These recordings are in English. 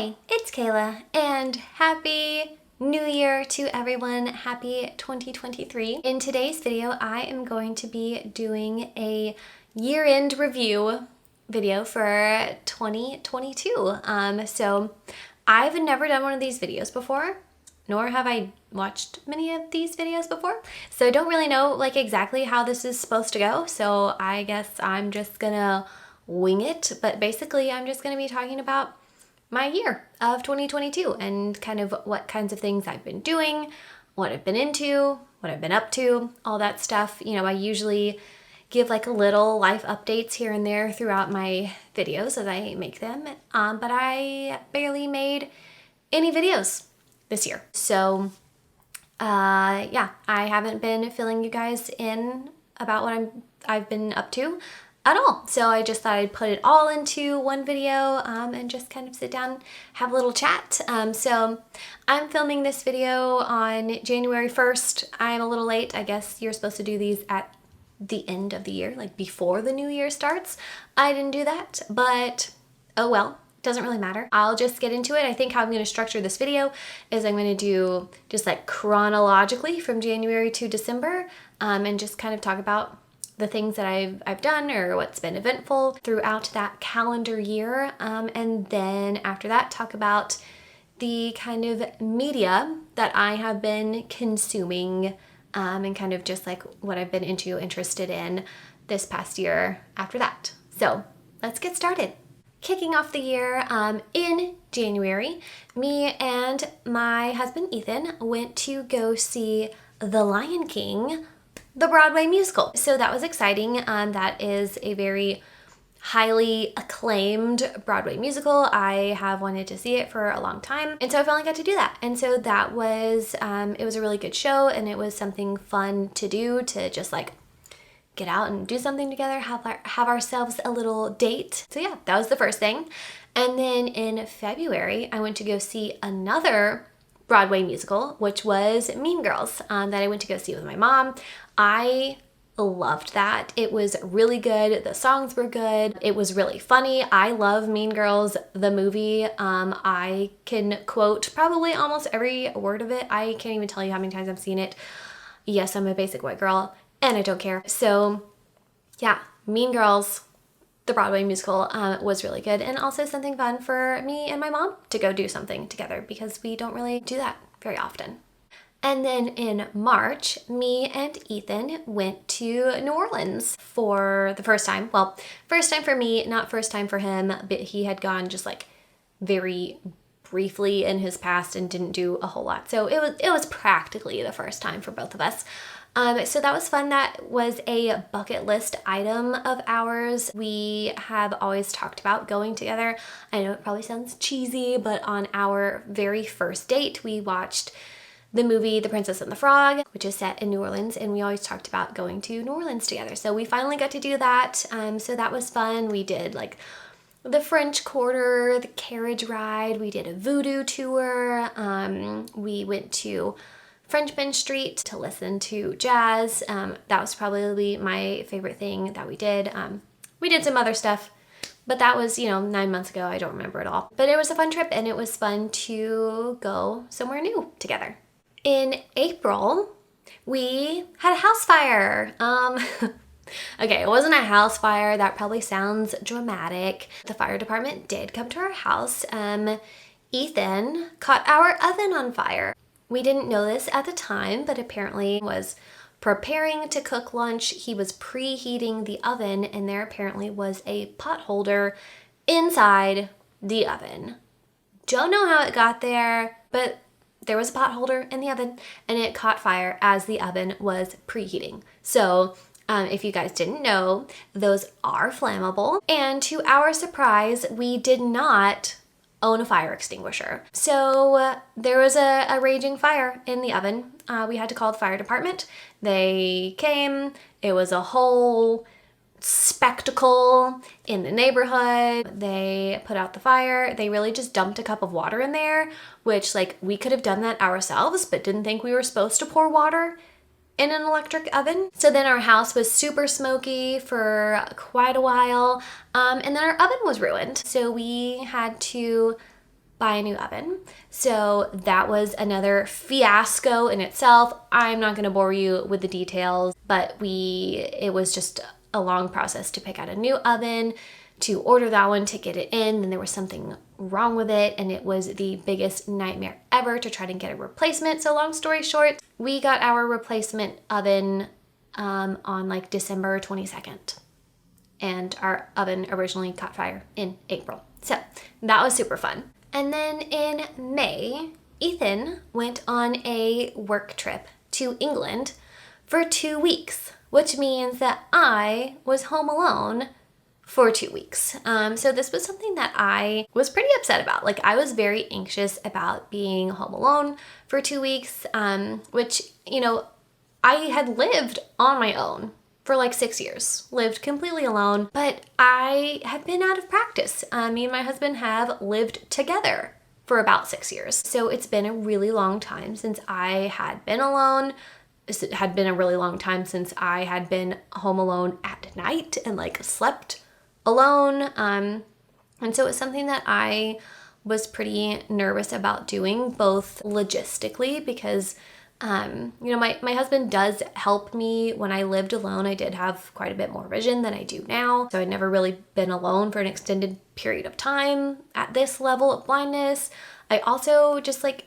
Hi, it's Kayla, and Happy New Year to everyone. Happy 2023. In today's video, I am going to be doing a year-end review video for 2022. So I've never done one of these videos before, nor have I watched many of these videos before. So I don't really know like exactly how this is supposed to go. So I guess I'm just gonna wing it. But basically I'm just gonna be talking about my year of 2022 and kind of what kinds of things I've been doing, what I've been into, what I've been up to, all that stuff. You know, I usually give like a little life updates here and there throughout my videos as I make them, but I barely made any videos this year. So yeah, I haven't been filling you guys in about what I've been up to at all. So I just thought I'd put it all into one video and just kind of sit down, have a little chat. So I'm filming this video on January 1st. I'm a little late. I guess you're supposed to do these at the end of the year, like before the new year starts. I didn't do that, but oh well. Doesn't really matter. I'll just get into it. I think how I'm going to structure this video is I'm going to do just like chronologically from January to December and just kind of talk about the things that I've done or what's been eventful throughout that calendar year. And then after that, talk about the kind of media that I have been consuming and kind of just like what I've been interested in this past year after that. So let's get started. Kicking off the year in January, me and my husband Ethan went to go see The Lion King, the Broadway musical. So that was exciting. That is a very highly acclaimed Broadway musical. I have wanted to see it for a long time, and so I finally got to do that. And so that was, it was a really good show, and it was something fun to do, to just like get out and do something together, have ourselves a little date. So yeah, that was the first thing. And then in February, I went to go see another Broadway musical, which was Mean Girls, that I went to go see with my mom. I loved that. It was really good. The songs were good. It was really funny. I love Mean Girls, the movie. I can quote probably almost every word of it. I can't even tell you how many times I've seen it. Yes, I'm a basic white girl, and I don't care. So yeah, Mean Girls, the Broadway musical, was really good, and also something fun for me and my mom to go do something together because we don't really do that very often. And then in March, me and Ethan went to New Orleans for the first time. Well, first time for me, not first time for him, but he had gone just like very briefly in his past and didn't do a whole lot. So it was practically the first time for both of us. So that was fun. That was a bucket list item of ours. We have always talked about going together. I know it probably sounds cheesy, but on our very first date, we watched the movie The Princess and the Frog, which is set in New Orleans, and we always talked about going to New Orleans together. So we finally got to do that. So that was fun. We did like the French Quarter, the carriage ride. We did a voodoo tour. We went to Frenchmen Street to listen to jazz. That was probably my favorite thing that we did. We did some other stuff, but that was, 9 months ago. I don't remember it all. But it was a fun trip, and it was fun to go somewhere new together. In April, we had a house fire. Okay, it wasn't a house fire. That probably sounds dramatic. The fire department did come to our house. Ethan caught our oven on fire. We didn't know this at the time, but apparently was preparing to cook lunch. He was preheating the oven, and there apparently was a pot holder inside the oven. Don't know how it got there, but there was a pot holder in the oven, and it caught fire as the oven was preheating. So if you guys didn't know, those are flammable. And to our surprise, we did not own a fire extinguisher. So there was a raging fire in the oven. We had to call the fire department. They came. It was a whole spectacle in the neighborhood. They put out the fire. They really just dumped a cup of water in there, which like we could have done that ourselves, but didn't think we were supposed to pour water in an electric oven. So then our house was super smoky for quite a while, and then our oven was ruined. So we had to buy a new oven. So that was another fiasco in itself. I'm not going to bore you with the details, but it was just a long process to pick out a new oven, to order that one, to get it in. Then there was something wrong with it, and it was the biggest nightmare ever to try to get a replacement. So long story short, we got our replacement oven on like December 22nd. And our oven originally caught fire in April. So that was super fun. And then in May, Ethan went on a work trip to England for 2 weeks, which means that I was home alone for 2 weeks. So this was something that I was pretty upset about. Like, I was very anxious about being home alone for 2 weeks, which, you know, I had lived on my own for like 6 years, lived completely alone, but I have been out of practice. Me and my husband have lived together for about 6 years. So it's been a really long time since I had been alone. It had been a really long time since I had been home alone at night and like slept alone. And so it's something that I was pretty nervous about doing, both logistically because you know, my husband does help me when I lived alone. I did have quite a bit more vision than I do now. So I'd never really been alone for an extended period of time at this level of blindness. I also just like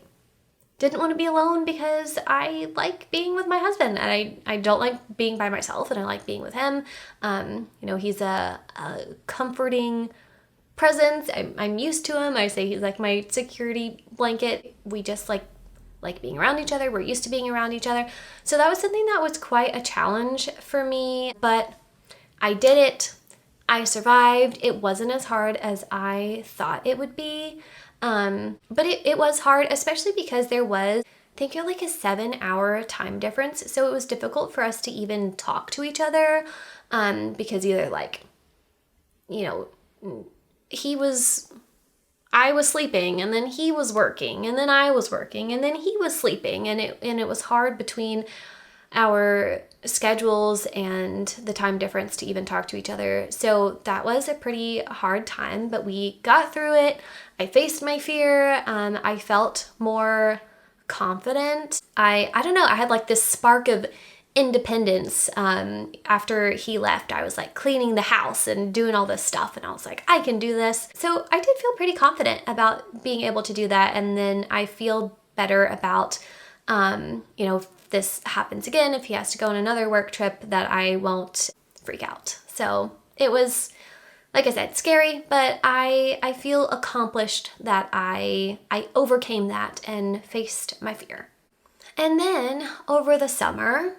didn't want to be alone because I like being with my husband, and I don't like being by myself, and I like being with him. You know, he's a comforting presence. I'm used to him. I say he's like my security blanket. We just like being around each other. We're used to being around each other. So that was something that was quite a challenge for me, but I did it. I survived. It wasn't as hard as I thought it would be. But it was hard, especially because there was, I think, like a 7-hour time difference. So it was difficult for us to even talk to each other, because either like, you know, I was sleeping, and then he was working, and then I was working, and then he was sleeping, and it was hard between our schedules and the time difference to even talk to each other. So that was a pretty hard time, but we got through it. I faced my fear. I felt more confident. I don't know, I had like this spark of independence. After he left, I was like cleaning the house and doing all this stuff, and I was like, I can do this. So I did feel pretty confident about being able to do that. And then I feel better about, you know, if this happens again, if he has to go on another work trip, that I won't freak out. So it was, like I said, scary, but I feel accomplished that I overcame that and faced my fear. And then over the summer,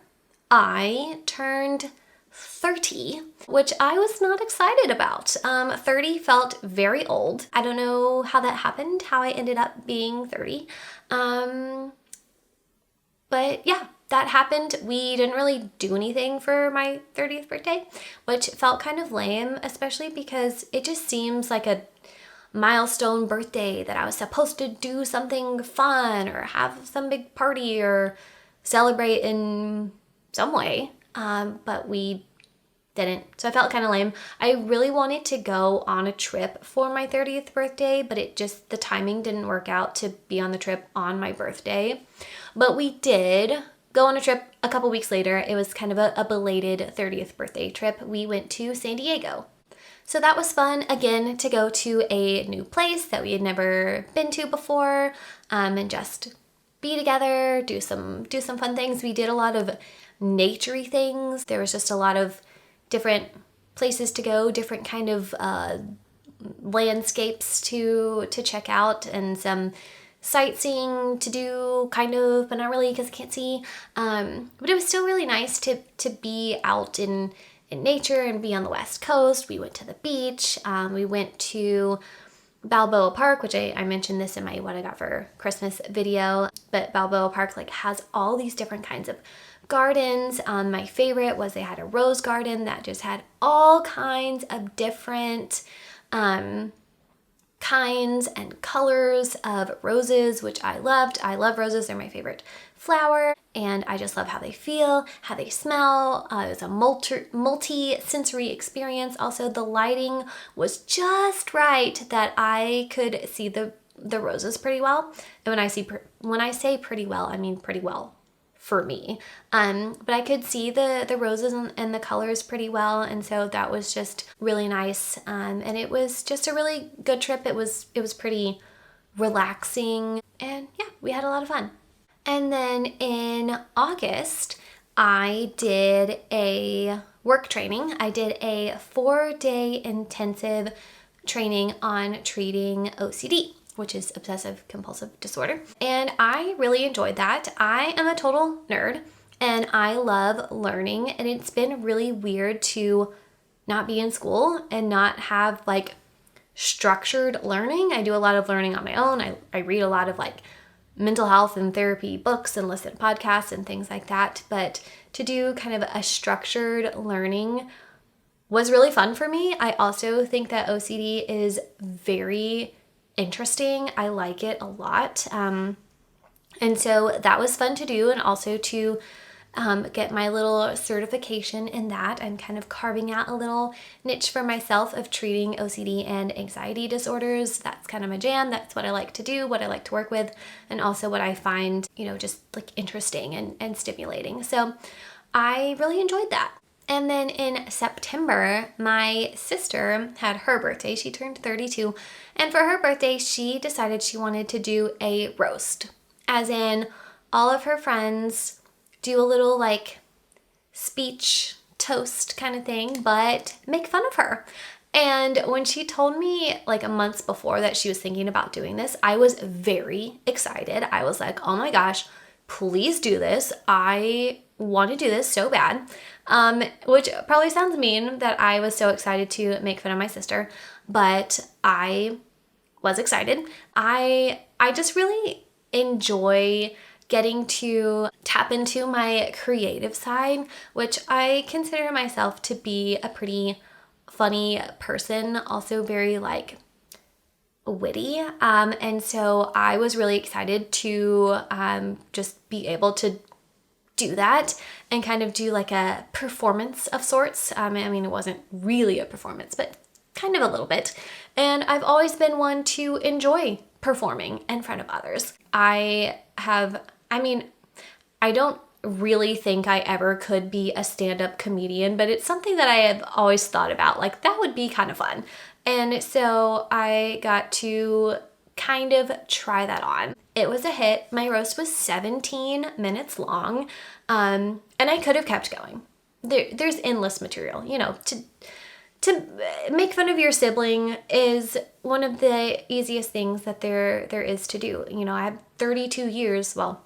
I turned 30, which I was not excited about. 30 felt very old. I don't know how that happened, how I ended up being 30. But yeah, that happened. We didn't really do anything for my 30th birthday, which felt kind of lame, especially because it just seems like a milestone birthday that I was supposed to do something fun or have some big party or celebrate in some way, but we didn't. So I felt kind of lame. I really wanted to go on a trip for my 30th birthday, but the timing didn't work out to be on the trip on my birthday. But we did go on a trip a couple weeks later. It was kind of a belated 30th birthday trip. We went to San Diego. So that was fun, again, to go to a new place that we had never been to before, and just be together, do some fun things. We did a lot of naturey things. There was just a lot of different places to go, different kind of landscapes to check out, and some sightseeing to do, kind of, but not really because I can't see. But it was still really nice to be out in nature and be on the West Coast. We went to the beach. We went to Balboa Park, which I mentioned this in my What I Got for Christmas video, but Balboa Park like has all these different kinds of gardens. My favorite was they had a rose garden that just had all kinds of different kinds and colors of roses, which I loved. I love roses. They're my favorite flower, and I just love how they feel, how they smell. It was a multi-sensory experience. Also, the lighting was just right that I could see the the roses pretty well. And when I say pretty well, I mean pretty well for me. But I could see the roses and the colors pretty well, and so that was just really nice. And it was just a really good trip. It was pretty relaxing, and yeah, we had a lot of fun. And then in August, I did a work training. I did a 4-day intensive training on treating OCD, which is obsessive compulsive disorder. And I really enjoyed that. I am a total nerd and I love learning, and it's been really weird to not be in school and not have like structured learning. I do a lot of learning on my own. I read a lot of like mental health and therapy books and listen to podcasts and things like that. But to do kind of a structured learning was really fun for me. I also think that OCD is very interesting. I like it a lot. And so that was fun to do, and also to get my little certification in that. I'm kind of carving out a little niche for myself of treating OCD and anxiety disorders. That's kind of my jam. That's what I like to do, what I like to work with, and also what I find, just like interesting and stimulating. So I really enjoyed that. And then in September, my sister had her birthday. She turned 32. And for her birthday, she decided she wanted to do a roast. As in, all of her friends do a little like speech toast kind of thing, but make fun of her. And when she told me like months before that she was thinking about doing this, I was very excited. I was like, oh my gosh, please do this. I want to do this so bad. Which probably sounds mean that I was so excited to make fun of my sister, but I was excited. I just really enjoy getting to tap into my creative side, which I consider myself to be a pretty funny person, also very like witty. And so I was really excited to just be able to do that and kind of do like a performance of sorts. I mean, it wasn't really a performance, but kind of a little bit. And I've always been one to enjoy performing in front of others. I don't really think I ever could be a stand-up comedian, but it's something that I have always thought about. Like, that would be kind of fun. And so I got to kind of try that on. It was a hit. My roast was 17 minutes long, and I could have kept going. There's endless material. To make fun of your sibling is one of the easiest things that there is to do. I have 32 years, well,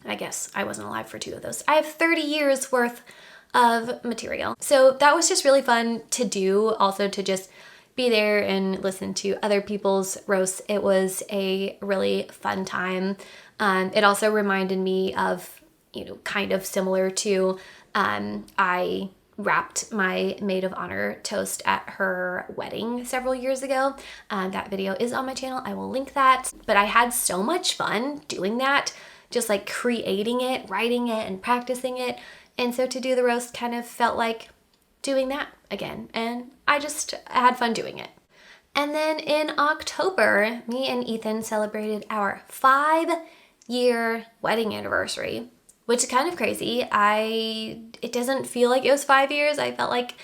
I guess I wasn't alive for 2 of those. I have 30 years worth of material. So that was just really fun to do. Also to just be there and listen to other people's roasts. It was a really fun time. It also reminded me of, kind of similar to, I wrapped my maid of honor toast at her wedding several years ago. That video is on my channel. I will link that. But I had so much fun doing that, just like creating it, writing it, and practicing it. And so to do the roast kind of felt like doing that again. And I had fun doing it. And then in October, me and Ethan celebrated our 5-year wedding anniversary, which is kind of crazy. It doesn't feel like it was 5 years. I felt like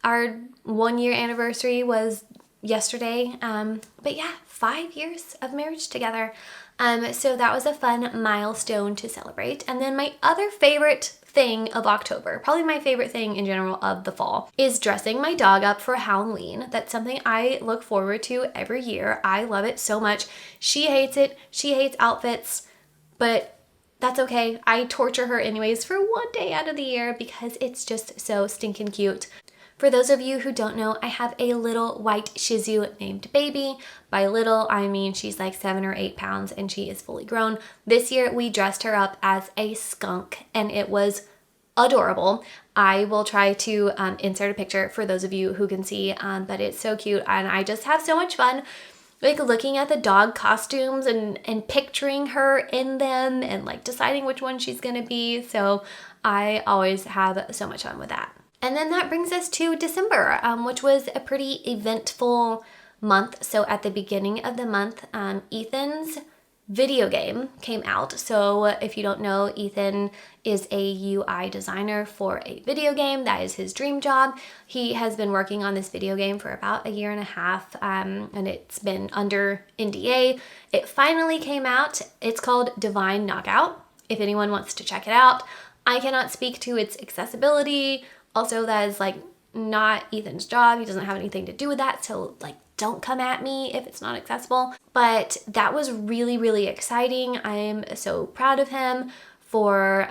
our 1-year anniversary was yesterday. But yeah, 5 years of marriage together. So that was a fun milestone to celebrate. And then my other favorite thing of October, probably my favorite thing in general of the fall, is dressing my dog up for Halloween. That's something I look forward to every year. I love it so much. She hates it. She hates outfits, but that's okay. I torture her anyways for 1 day out of the year because it's just so stinking cute. For those of you who don't know, I have a little white Shih Tzu named Baby. By little, I mean she's like 7 or 8 pounds and she is fully grown. This year, we dressed her up as a skunk and it was adorable. I will try to insert a picture for those of you who can see, but it's so cute and I just have so much fun like looking at the dog costumes and picturing her in them and like deciding which one she's gonna be. So I always have so much fun with that. And then that brings us to December, which was a pretty eventful month. So at the beginning of the month, Ethan's video game came out. So if you don't know, Ethan is a UI designer for a video game. That is his dream job. He has been working on this video game for about a year and a half, and it's been under NDA. It finally came out. It's called Divine Knockout, if anyone wants to check it out. I cannot speak to its accessibility. Also, that is like not Ethan's job. He doesn't have anything to do with that. So like, don't come at me if it's not accessible. But that was really, really exciting. I'm so proud of him for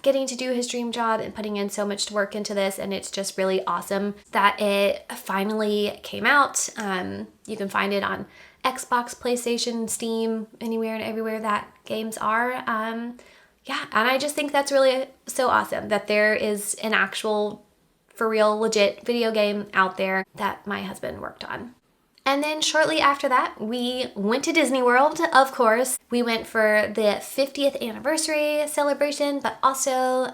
getting to do his dream job and putting in so much work into this. And it's just really awesome that it finally came out. You can find it on Xbox, PlayStation, Steam, anywhere and everywhere that games are. Yeah, and I just think that's really so awesome that there is an actual, for real, legit video game out there that my husband worked on. And then shortly after that, we went to Disney World, of course. We went for the 50th anniversary celebration, but also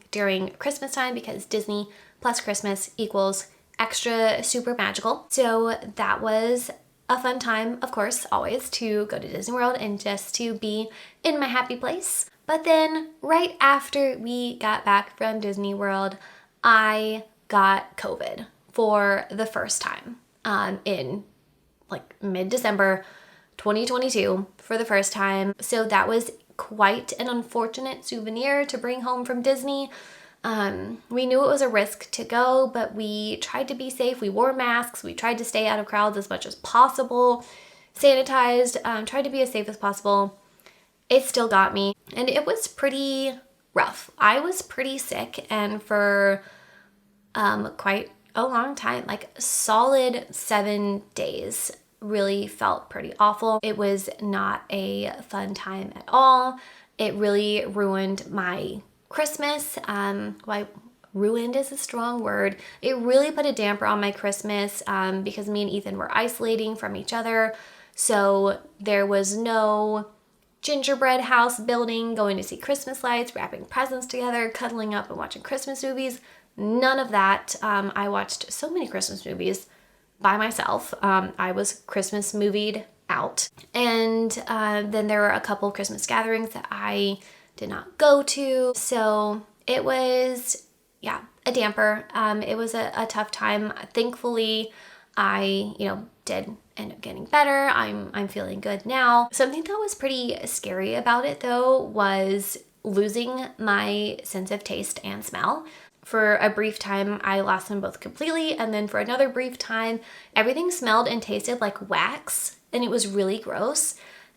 during Christmas time, because Disney plus Christmas equals extra super magical. So that was a fun time, of course, always to go to Disney World and just to be in my happy place. But then right after we got back from Disney World, I got COVID for the first time in like mid-December 2022 for the first time. So that was quite an unfortunate souvenir to bring home from Disney. We knew it was a risk to go, but we tried to be safe. We wore masks. We tried to stay out of crowds as much as possible, sanitized, tried to be as safe as possible. It still got me, and it was pretty rough. I was pretty sick, and for quite a long time, like solid 7 days, really felt pretty awful. It was not a fun time at all. It really ruined my Christmas. Ruined is a strong word. It really put a damper on my Christmas because me and Ethan were isolating from each other. So there was no gingerbread house building, going to see Christmas lights, wrapping presents together, cuddling up and watching Christmas movies. None of that. I watched so many Christmas movies by myself. I was Christmas movied out. And then there were a couple Christmas gatherings that I did not go to. So it was, a damper. It was a tough time. Thankfully, I, did end up getting better. I'm feeling good now. Something that was pretty scary about it though was losing my sense of taste and smell. For a brief time, I lost them both completely, and then for another brief time, everything smelled and tasted like wax, and it was really gross.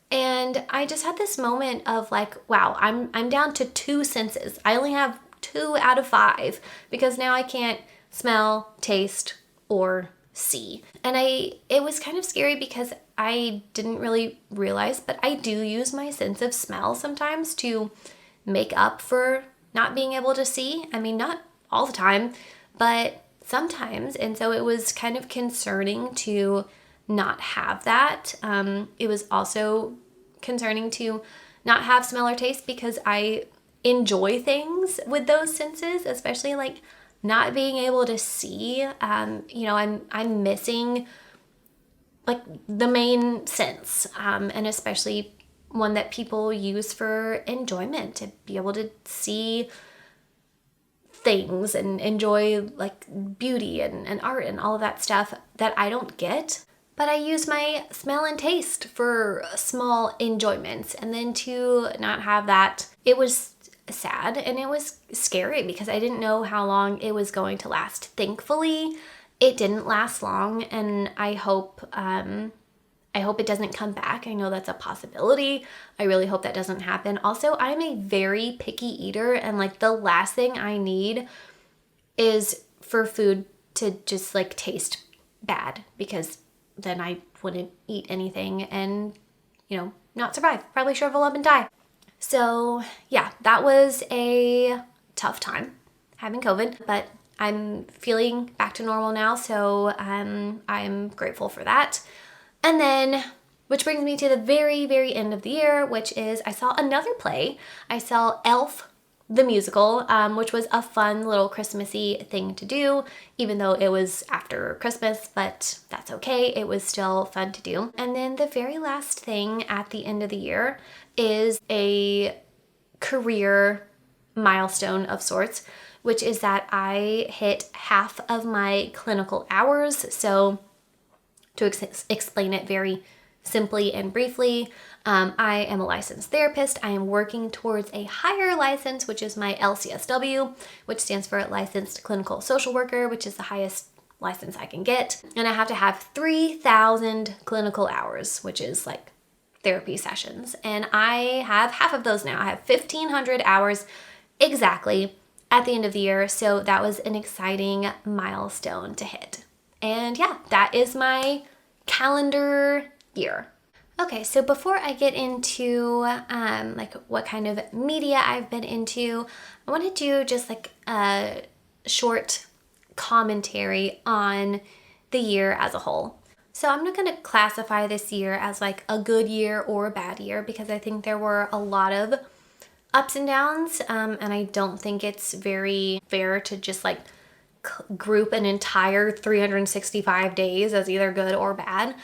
And I just had this moment of like, wow, I'm down to 2 senses. I only have 2 out of 5 because now I can't smell, taste, or see. And it was kind of scary because I didn't really realize, but I do use my sense of smell sometimes to make up for not being able to see. I mean, not all the time, but sometimes. And so it was kind of concerning to not have that. It was also concerning to not have smell or taste because I enjoy things with those senses, especially like not being able to see. I'm missing like the main sense, and especially one that people use for enjoyment, to be able to see things and enjoy like beauty and art and all of that stuff that I don't get. But I use my smell and taste for small enjoyments, and then to not have that, it was sad and it was scary because I didn't know how long it was going to last. Thankfully, it didn't last long, and I hope it doesn't come back. I know that's a possibility. I really hope that doesn't happen. Also, I'm a very picky eater, and like the last thing I need is for food to just like taste bad, because then I wouldn't eat anything and, not survive. Probably shrivel up and die. So yeah, that was a tough time having COVID, but I'm feeling back to normal now. So I'm grateful for that. And then, which brings me to the very, very end of the year, which is I saw another play. I saw Elf the musical, which was a fun little Christmassy thing to do, even though it was after Christmas, but that's okay. It was still fun to do. And then the very last thing at the end of the year is a career milestone of sorts, which is that I hit half of my clinical hours. So to explain it very simply and briefly, I am a licensed therapist. I am working towards a higher license, which is my LCSW, which stands for Licensed Clinical Social Worker, which is the highest license I can get. And I have to have 3,000 clinical hours, which is like therapy sessions. And I have half of those now. I have 1,500 hours exactly at the end of the year. So that was an exciting milestone to hit. And yeah, that is my calendar year. Okay, so before I get into like what kind of media I've been into, I want to do just like a short commentary on the year as a whole. So I'm not going to classify this year as like a good year or a bad year because I think there were a lot of ups and downs, and I don't think it's very fair to just like group an entire 365 days as either good or bad.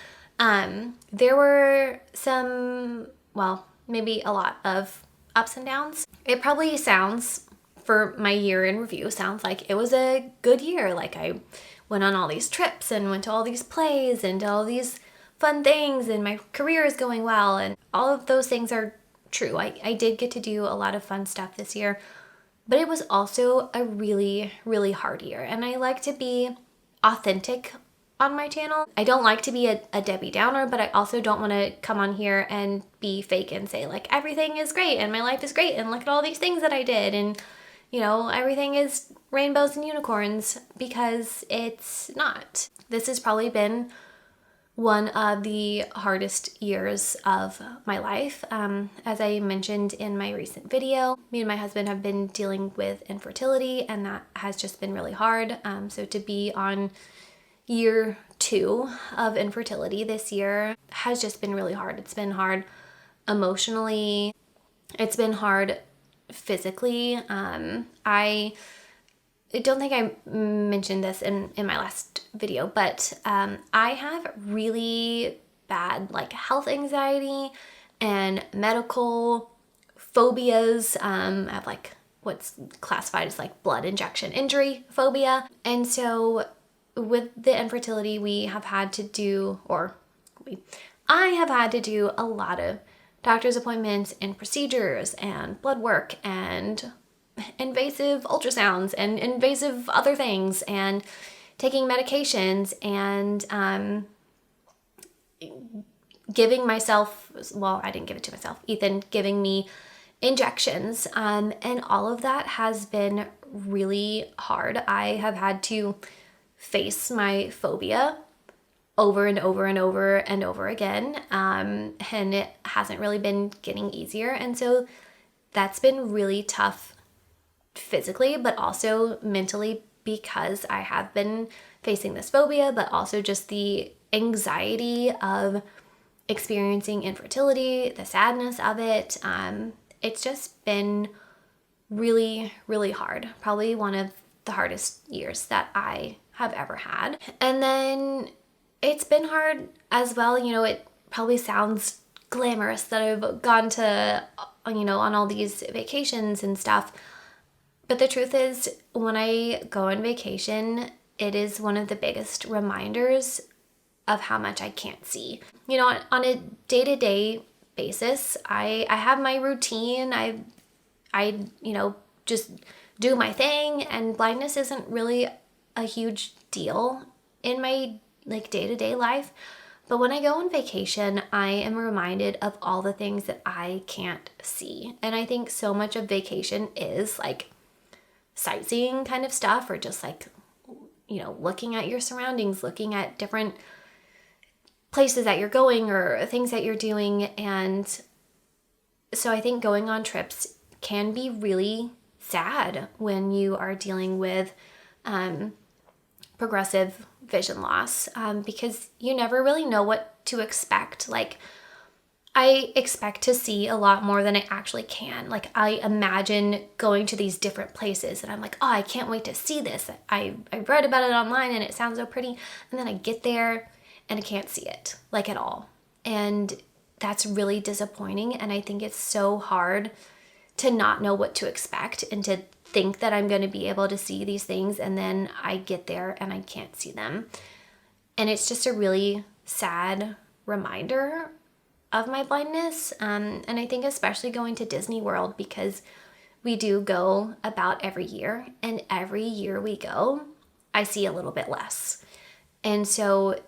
There were some, well, maybe a lot of ups and downs. It probably sounds, for my year in review, sounds like it was a good year. Like I went on all these trips and went to all these plays and all these fun things and my career is going well and all of those things are true. I did get to do a lot of fun stuff this year, but it was also a really, really hard year. And I like to be authentic on my channel. I don't like to be a Debbie Downer, but I also don't want to come on here and be fake and say like everything is great and my life is great and look at all these things that I did and you know everything is rainbows and unicorns, because it's not. This has probably been one of the hardest years of my life. As I mentioned in my recent video, me and my husband have been dealing with infertility and that has just been really hard. So to be on year 2 of infertility this year has just been really hard. It's been hard emotionally. It's been hard physically. I don't think I mentioned this in my last video, but I have really bad like health anxiety and medical phobias. I have like what's classified as like blood injection injury phobia. And so with the infertility, I have had to do a lot of doctor's appointments and procedures and blood work and invasive ultrasounds and invasive other things and taking medications and giving myself, well, I didn't give it to myself, Ethan giving me injections, and all of that has been really hard. I have had to face my phobia over and over and over and over again, and it hasn't really been getting easier, and so that's been really tough physically but also mentally, because I have been facing this phobia, but also just the anxiety of experiencing infertility, the sadness of it. It's just been really, really hard. Probably one of the hardest years that I have ever had. And then it's been hard as well. You know, it probably sounds glamorous that I've gone to, you know, on all these vacations and stuff. But the truth is, when I go on vacation, it is one of the biggest reminders of how much I can't see. You know, on a day-to-day basis, I have my routine. I you know, just do my thing, and blindness isn't really a huge deal in my like day-to-day life. But when I go on vacation, I am reminded of all the things that I can't see. And I think so much of vacation is like sightseeing kind of stuff, or just like, you know, looking at your surroundings, looking at different places that you're going or things that you're doing. And so I think going on trips can be really sad when you are dealing with progressive vision loss, because you never really know what to expect. Like, I expect to see a lot more than I actually can. Like, I imagine going to these different places and I'm like, oh, I can't wait to see this. I read about it online and it sounds so pretty. And then I get there and I can't see it, like, at all. And that's really disappointing. And I think it's so hard to not know what to expect and to think that I'm going to be able to see these things. And then I get there and I can't see them. And it's just a really sad reminder of my blindness. And I think especially going to Disney World, because we do go about every year, and every year we go, I see a little bit less. And so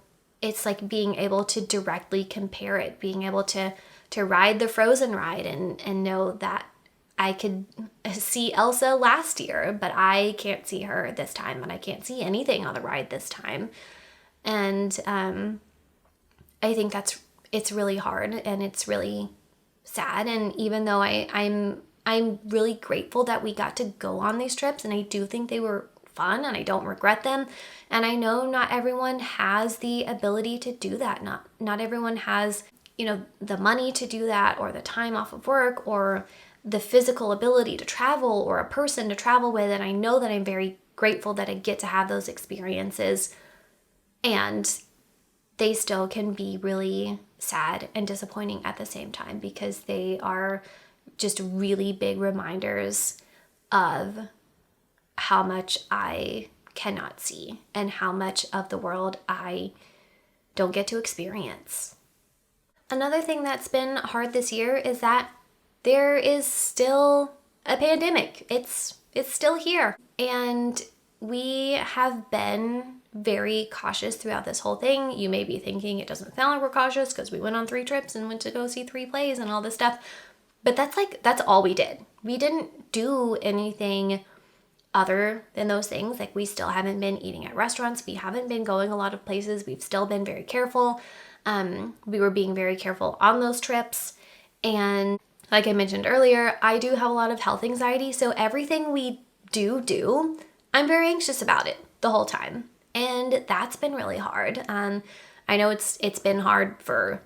it's like being able to directly compare it, being able to ride the Frozen ride and know that I could see Elsa last year, but I can't see her this time, and I can't see anything on the ride this time. And I think it's really hard and it's really sad. And even though I'm really grateful that we got to go on these trips, and I do think they were fun and I don't regret them. And I know not everyone has the ability to do that. Not everyone has, the money to do that, or the time off of work, or the physical ability to travel, or a person to travel with. And I know that I'm very grateful that I get to have those experiences, and they still can be really sad and disappointing at the same time, because they are just really big reminders of how much I cannot see and how much of the world I don't get to experience. Another thing that's been hard this year is that there is still a pandemic. It's still here. And we have been very cautious throughout this whole thing. You may be thinking it doesn't sound like we're cautious because we went on 3 trips and went to go see 3 plays and all this stuff. But that's all we did. We didn't do anything other than those things. Like, we still haven't been eating at restaurants. We haven't been going a lot of places. We've still been very careful. We were being very careful on those trips. And like I mentioned earlier, I do have a lot of health anxiety. So everything we do, I'm very anxious about it the whole time. And that's been really hard. I know it's been hard for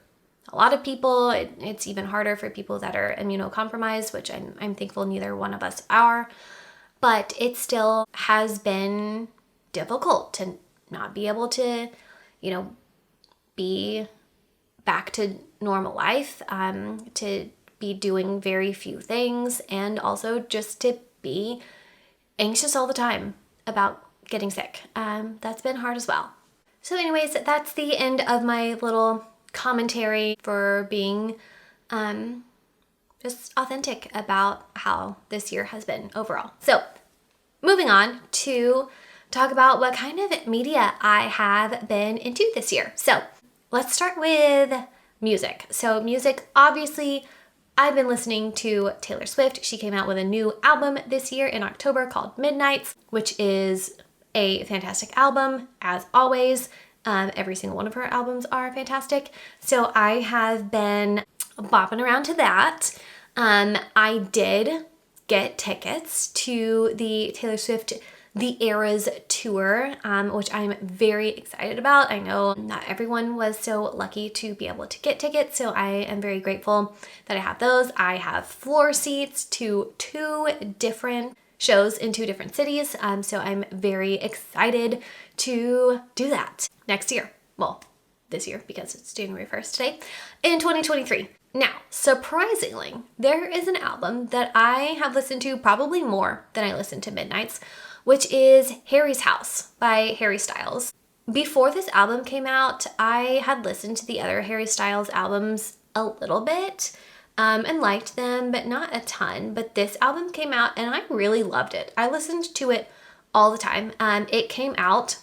a lot of people. It's even harder for people that are immunocompromised, which I'm thankful neither one of us are. But it still has been difficult to not be able to, be back to normal life, to be doing very few things, and also just to be anxious all the time about getting sick. That's been hard as well. So anyways, that's the end of my little commentary for being just authentic about how this year has been overall. So moving on to talk about what kind of media I have been into this year. So let's start with music. So music, obviously, I've been listening to Taylor Swift. She came out with a new album this year in October called Midnights, which is a fantastic album, as always. Every single one of her albums are fantastic. So I have been bopping around to that. I did get tickets to the Taylor Swift The Eras tour, which I'm very excited about. I know not everyone was so lucky to be able to get tickets, so I am very grateful that I have those. I have floor seats to 2 different shows in 2 different cities, so I'm very excited to do that next year. Well, this year, because it's January 1st today, in 2023. Now, surprisingly, there is an album that I have listened to probably more than I listened to Midnights, which is Harry's House by Harry Styles. Before this album came out, I had listened to the other Harry Styles albums a little bit, and liked them, but not a ton. But this album came out and I really loved it. I listened to it all the time. It came out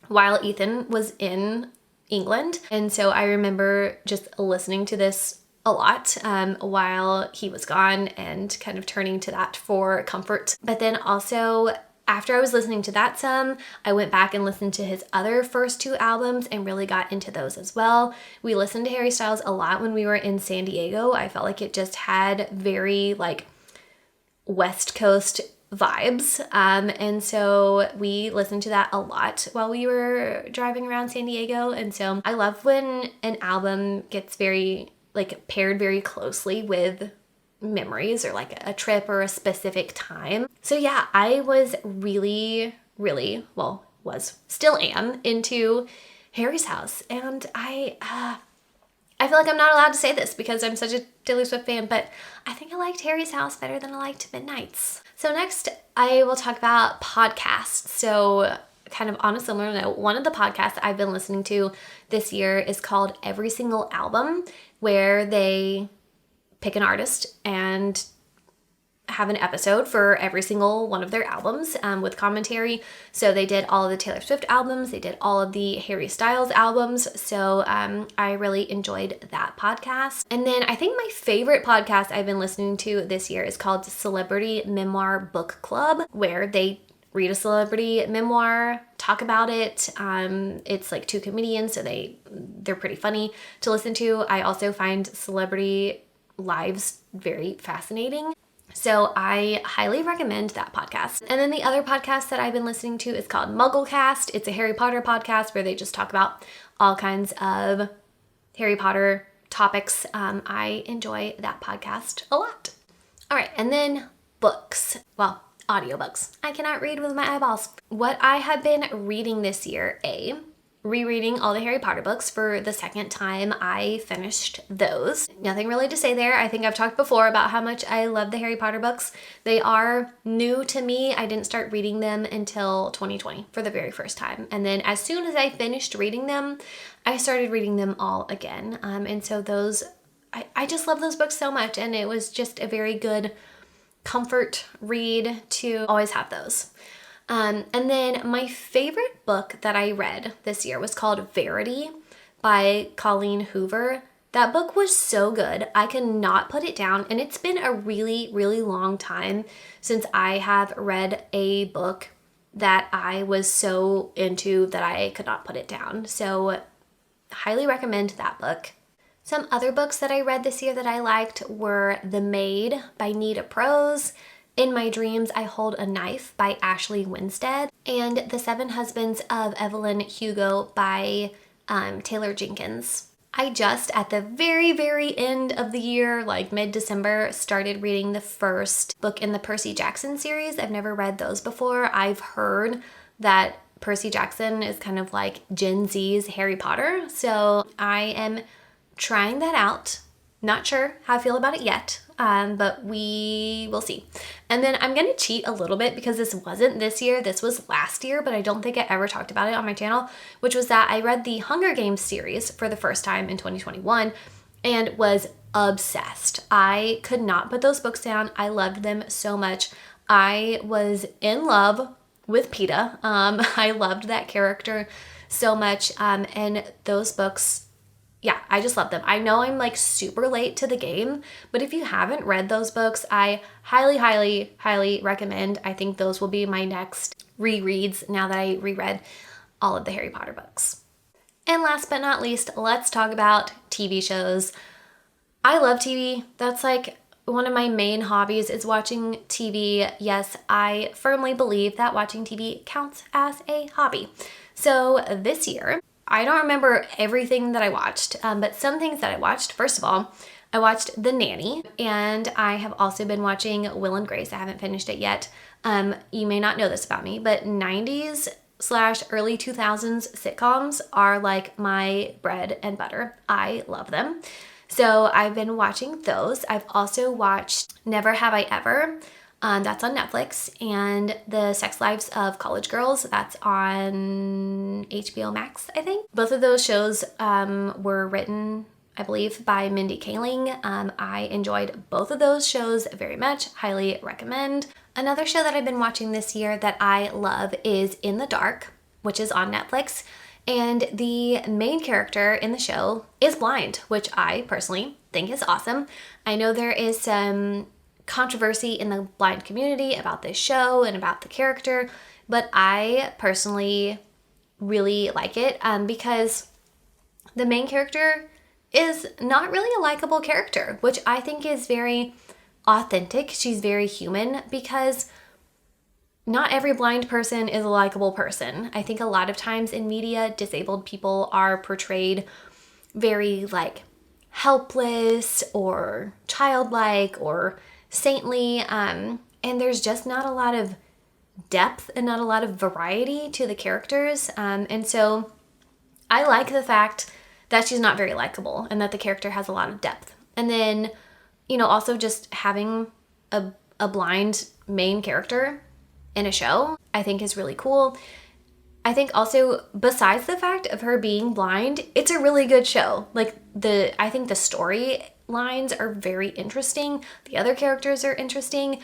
while Ethan was in England. And so I remember just listening to this a lot while he was gone and kind of turning to that for comfort. But then also, after I was listening to that some, I went back and listened to his other first 2 albums and really got into those as well. We listened to Harry Styles a lot when we were in San Diego. I felt like it just had very West Coast vibes. And so we listened to that a lot while we were driving around San Diego. And so I love when an album gets very like paired very closely with memories or like a trip or a specific time. So yeah, I was really, still am into Harry's House. And I feel like I'm not allowed to say this because I'm such a Taylor Swift fan, but I think I liked Harry's House better than I liked Midnight's. So next, I will talk about podcasts. So kind of on a similar note, one of the podcasts I've been listening to this year is called Every Single Album, where they pick an artist and have an episode for every single one of their albums with commentary. So they did all of the Taylor Swift albums, they did all of the Harry Styles albums. So I really enjoyed that podcast. And then I think my favorite podcast I've been listening to this year is called Celebrity Memoir Book Club, where they read a celebrity memoir, talk about it. It's like two comedians, so they're pretty funny to listen to. I also find celebrity lives very fascinating. So I highly recommend that podcast. And then the other podcast that I've been listening to is called Mugglecast. It's a Harry Potter podcast where they just talk about all kinds of Harry Potter topics. I enjoy that podcast a lot. All right, and then books. Well, audiobooks. I cannot read with my eyeballs. What I have been reading this year, rereading all the Harry Potter books for the second time. I finished those. Nothing really to say there. I think I've talked before about how much I love the Harry Potter books. They are new to me. I didn't start reading them until 2020 for the very first time. And then as soon as I finished reading them, I started reading them all again. And so those, I just love those books so much. And it was just a very good comfort read to always have those. And then my favorite book that I read this year was called Verity by Colleen Hoover. That book was so good. I cannot put it down. And it's been a really, really long time since I have read a book that I was so into that I could not put it down. So highly recommend that book. Some other books that I read this year that I liked were The Maid by Nita Prose, In My Dreams, I Hold a Knife by Ashley Winstead, and The Seven Husbands of Evelyn Hugo by Taylor Jenkins. I just, at the very, very end of the year, like mid-December, started reading the first book in the Percy Jackson series. I've never read those before. I've heard that Percy Jackson is kind of like Gen Z's Harry Potter, so I am trying that out. Not sure how I feel about it yet, but we will see. And then I'm going to cheat a little bit because this wasn't this year, this was last year, but I don't think I ever talked about it on my channel, which was that I read the Hunger Games series for the first time in 2021 and was obsessed. I could not put those books down. I loved them so much. I was in love with Peeta. I loved that character so much, and those books, yeah, I just love them. I know I'm like super late to the game, but if you haven't read those books, I highly, highly, highly recommend. I think those will be my next rereads now that I reread all of the Harry Potter books. And last but not least, let's talk about TV shows. I love TV. That's like one of my main hobbies is watching TV. Yes, I firmly believe that watching TV counts as a hobby. So this year, I don't remember everything that I watched, but some things that I watched. First of all, I watched The Nanny, and I have also been watching Will and Grace. I haven't finished it yet. You may not know this about me, but 90s/early 2000s sitcoms are like my bread and butter. I love them. So I've been watching those. I've also watched Never Have I Ever. That's on Netflix, and The Sex Lives of College Girls, that's on HBO Max, I think. Both of those shows were written, I believe, by Mindy Kaling. I enjoyed both of those shows very much, highly recommend. Another show that I've been watching this year that I love is In the Dark, which is on Netflix, and the main character in the show is blind, which I personally think is awesome. I know there is some controversy in the blind community about this show and about the character, but I personally really like it because the main character is not really a likable character, which I think is very authentic. She's very human because not every blind person is a likable person. I think a lot of times in media, disabled people are portrayed very like helpless or childlike or saintly. And there's just not a lot of depth and not a lot of variety to the characters. And so I like the fact that she's not very likable and that the character has a lot of depth. And then, also just having a blind main character in a show, I think is really cool. I think also, besides the fact of her being blind, it's a really good show. I think the storylines are very interesting. The other characters are interesting.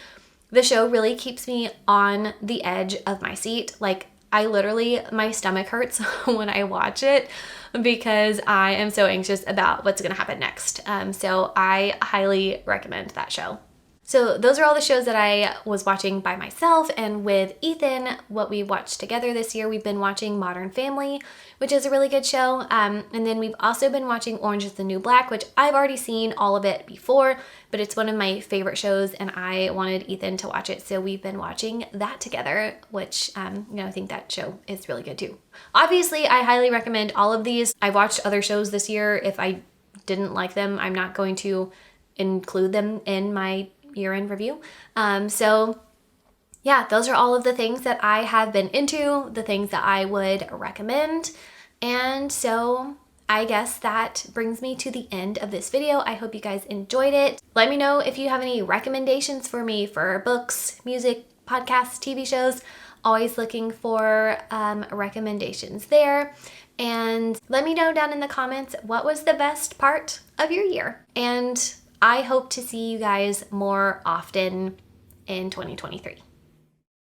The show really keeps me on the edge of my seat. My stomach hurts when I watch it because I am so anxious about what's gonna happen next. So I highly recommend that show. So those are all the shows that I was watching by myself, and with Ethan, what we watched together this year, we've been watching Modern Family, which is a really good show. And then we've also been watching Orange is the New Black, which I've already seen all of it before, but it's one of my favorite shows and I wanted Ethan to watch it. So we've been watching that together, which, I think that show is really good too. Obviously, I highly recommend all of these. I watched other shows this year. If I didn't like them, I'm not going to include them in my year-end review. So yeah, those are all of the things that I have been into, the things that I would recommend. And so I guess that brings me to the end of this video. I hope you guys enjoyed it. Let me know if you have any recommendations for me for books, music, podcasts, TV shows. Always looking for recommendations there. And let me know down in the comments what was the best part of your year. And I hope to see you guys more often in 2023.